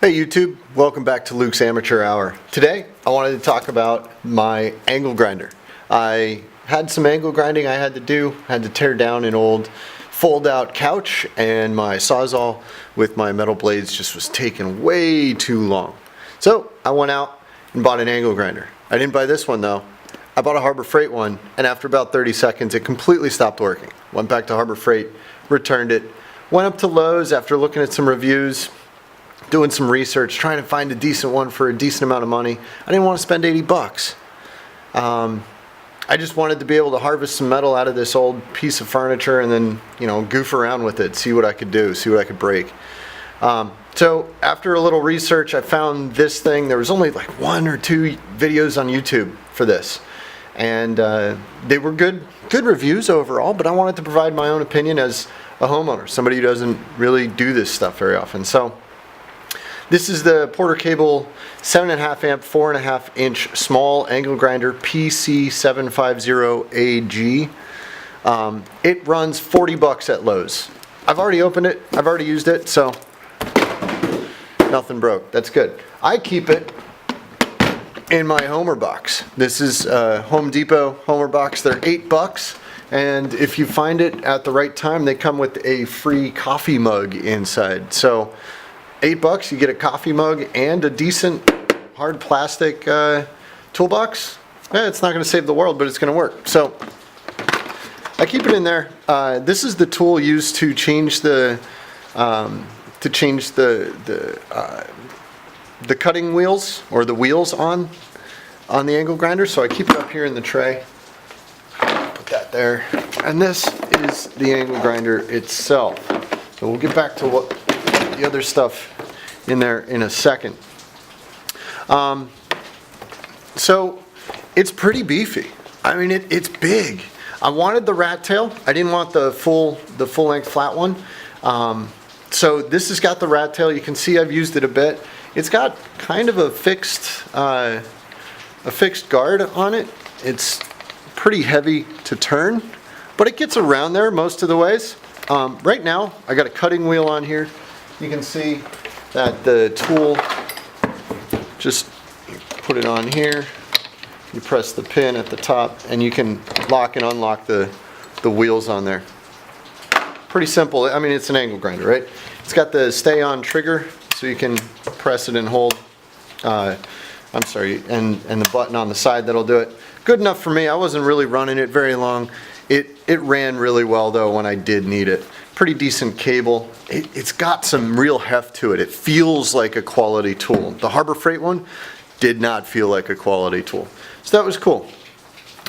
Hey YouTube, welcome back to Luke's Amateur Hour. Today I wanted to talk about my angle grinder. I had some angle grinding I had to do. I had to tear down an old fold-out couch, and my Sawzall with my metal blades just was taking way too long. So I went out and bought an angle grinder. I didn't buy this one though. I bought a Harbor Freight one, and after about 30 seconds it completely stopped working. Went back to Harbor Freight, returned it, went up to Lowe's after looking at some reviews, doing some research, trying to find a decent one for a decent amount of money. I didn't want to spend 80 bucks. I just wanted to be able to harvest some metal out of this old piece of furniture and then, goof around with it, see what I could do, see what I could break. So after a little research, I found this thing. There was only like 1 or 2 videos on YouTube for this. And they were good reviews overall, but I wanted to provide my own opinion as a homeowner, somebody who doesn't really do this stuff very often. So this is the Porter Cable 7.5 amp, 4.5 inch small angle grinder PC750AG. It runs 40 bucks at Lowe's. I've already opened it, I've already used it, so nothing broke. That's good. I keep it in my Homer box. This is Home Depot Homer box. They're 8 bucks. And if you find it at the right time, they come with a free coffee mug inside. So 8 bucks, you get a coffee mug and a decent hard plastic toolbox. It's not going to save the world, but it's going to work. So I keep it in there. This is the tool used to change the cutting wheels, or the wheels on the angle grinder. So I keep it up here in the tray. Put that there. And this is the angle grinder itself. So we'll get back to what the other stuff in there in a second. So it's pretty beefy. I mean, it's big. I wanted the rat tail. I didn't want the full length flat one. So this has got the rat tail. You can see I've used it a bit. It's got kind of a fixed guard on it. It's pretty heavy to turn, but it gets around there most of the ways. Right now I got a cutting wheel on here. You can see that the tool, just put it on here, you press the pin at the top, and you can lock and unlock the wheels on there. Pretty simple. I mean, it's an angle grinder, right? It's got the stay on trigger, so you can press it and hold, and the button on the side that'll do it. Good enough for me. I wasn't really running it very long. It ran really well though when I did need it. Pretty decent cable. It's got some real heft to it. It feels like a quality tool. The Harbor Freight one did not feel like a quality tool. So that was cool.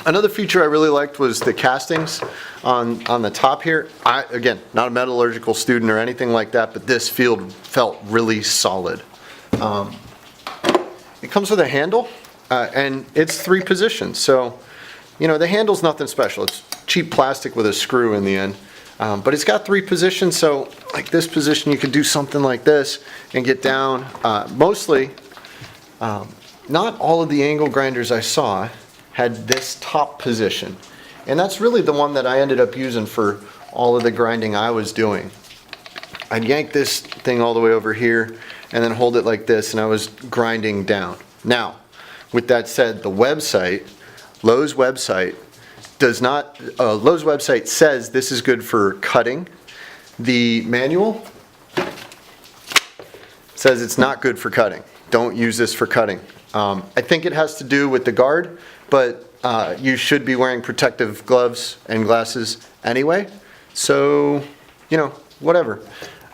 Another feature I really liked was the castings on the top here. Again, not a metallurgical student or anything like that, but this felt really solid. It comes with a handle, and it's 3 positions. So, the handle's nothing special. It's cheap plastic with a screw in the end. But it's got 3 positions, so like this position you could do something like this and get down. Mostly, not all of the angle grinders I saw had this top position. And that's really the one that I ended up using for all of the grinding I was doing. I'd yank this thing all the way over here and then hold it like this, and I was grinding down. Now, with that said, the website, Lowe's website, Lowe's website says this is good for cutting. The manual says it's not good for cutting. Don't use this for cutting. I think it has to do with the guard, but you should be wearing protective gloves and glasses anyway. So, whatever.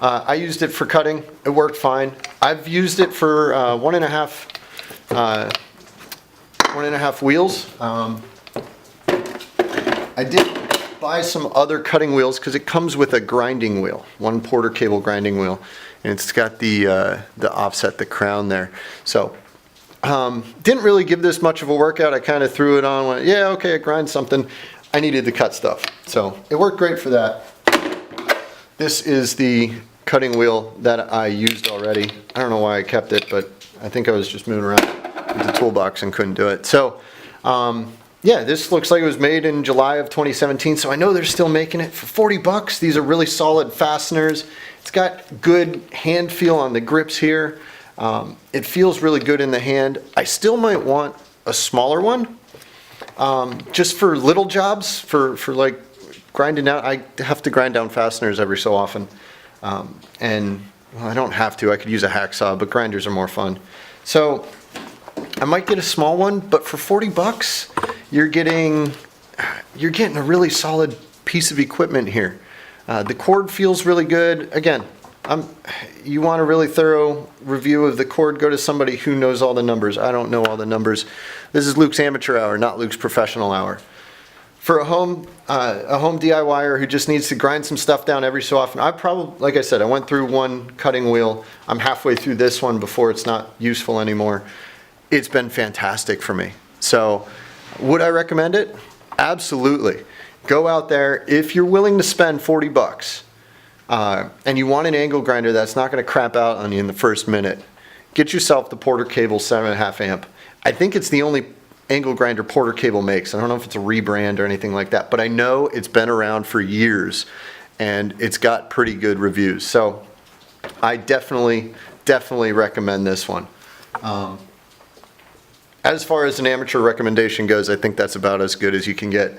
I used it for cutting. It worked fine. I've used it for 1.5 wheels. I did buy some other cutting wheels because it comes with a grinding wheel, one Porter Cable grinding wheel, and it's got the offset, the crown there. So didn't really give this much of a workout. I kind of threw it on, went, yeah, okay, I grind something. I needed to cut stuff, so it worked great for that. This is the cutting wheel that I used already. I don't know why I kept it, but I think I was just moving around with the toolbox and couldn't do it. So yeah, this looks like it was made in July of 2017, so I know they're still making it for 40 bucks. These are really solid fasteners. It's got good hand feel on the grips here. It feels really good in the hand. I still might want a smaller one, just for little jobs, for like grinding out. I have to grind down fasteners every so often. And well, I don't have to, I could use a hacksaw, but grinders are more fun. So I might get a small one, but for 40 bucks, you're getting a really solid piece of equipment here. The cord feels really good. Again, you want a really thorough review of the cord, go to somebody who knows all the numbers. I don't know all the numbers. This is Luke's amateur hour, not Luke's professional hour. For a home DIYer who just needs to grind some stuff down every so often, like I said, I went through one cutting wheel. I'm halfway through this one before it's not useful anymore. It's been fantastic for me. So would I recommend it? Absolutely. Go out there if you're willing to spend 40 bucks and you want an angle grinder that's not going to crap out on you in the first minute. Get yourself the Porter Cable 7.5 amp. I think it's the only angle grinder Porter Cable makes. I don't know if it's a rebrand or anything like that, but I know it's been around for years and it's got pretty good reviews. So I definitely recommend this one. As far as an amateur recommendation goes, I think that's about as good as you can get.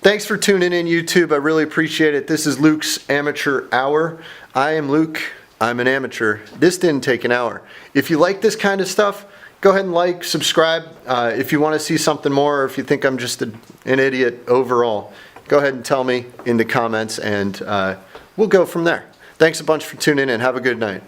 Thanks for tuning in, YouTube. I really appreciate it. This is Luke's Amateur Hour. I am Luke. I'm an amateur. This didn't take an hour. If you like this kind of stuff, go ahead and like, subscribe. If you want to see something more, or if you think I'm just an idiot overall, go ahead and tell me in the comments, and we'll go from there. Thanks a bunch for tuning in. Have a good night.